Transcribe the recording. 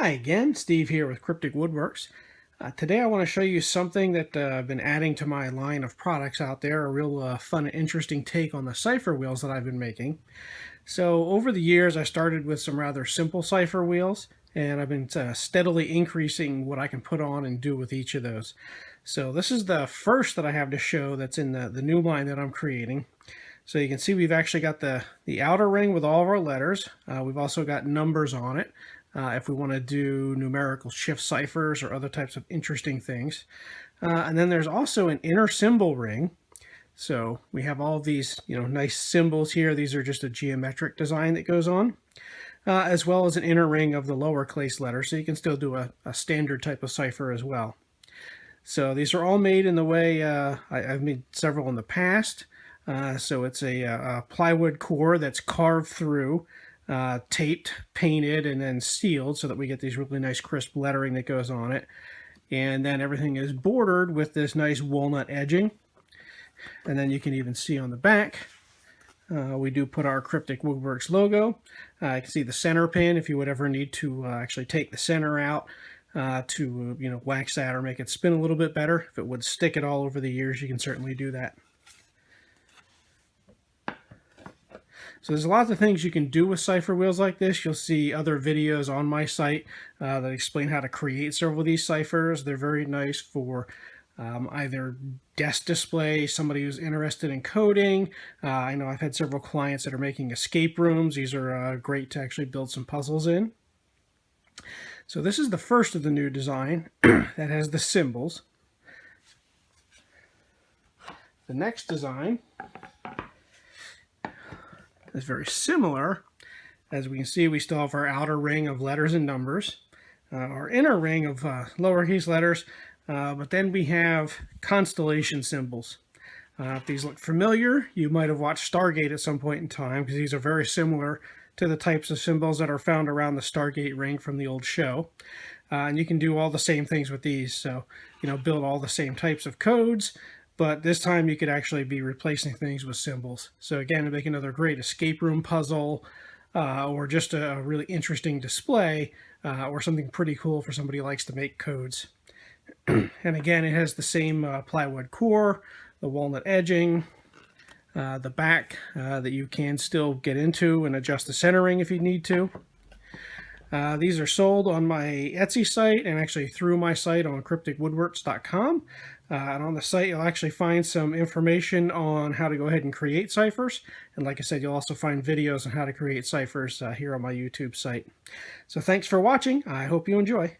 Hi again, Steve here with Cryptic Woodworks. Today I want to show you something that I've been adding to my line of products out there, a real fun and interesting take on the Cipher wheels that I've been making. So over the years I started with some rather simple Cipher wheels, and I've been steadily increasing what I can put on and do with each of those. So this is the first that I have to show that's in the new line that I'm creating. So you can see we've actually got the outer ring with all of our letters. We've also got numbers on it if we want to do numerical shift ciphers or other types of interesting things. And then there's also an inner symbol ring. So we have all these nice symbols here. These are just a geometric design that goes on, as well as an inner ring of the lowercase letters. So you can still do a standard type of cipher as well. So these are all made in the way I've made several in the past. So it's a plywood core that's carved through, taped, painted, and then sealed so that we get these really nice crisp lettering that goes on it. And then everything is bordered with this nice walnut edging. And then you can even see on the back, we do put our Cryptic Woodworks logo. You can see the center pin if you would ever need to actually take the center out to wax that or make it spin a little bit better. If it would stick it all over the years, you can certainly do that. So there's lots of things you can do with cipher wheels like this. You'll see other videos on my site that explain how to create several of these ciphers. They're very nice for either desk display, somebody who's interested in coding. I know I've had several clients that are making escape rooms. These are great to actually build some puzzles in. So this is the first of the new design that has the symbols. The next design is very similar. As we can see, we still have our outer ring of letters and numbers, our inner ring of lowercase letters, but then we have constellation symbols. If these look familiar, you might have watched Stargate at some point in time, because these are very similar to the types of symbols that are found around the Stargate ring from the old show. And you can do all the same things with these, so build all the same types of codes, but this time you could actually be replacing things with symbols. So again, to make another great escape room puzzle, or just a really interesting display, or something pretty cool for somebody who likes to make codes. And again, it has the same plywood core, the walnut edging, the back that you can still get into and adjust the centering if you need to. These are sold on my Etsy site and actually through my site on crypticwoodworks.com. And on the site, you'll actually find some information on how to go ahead and create ciphers. And like I said, you'll also find videos on how to create ciphers here on my YouTube site. So thanks for watching. I hope you enjoy.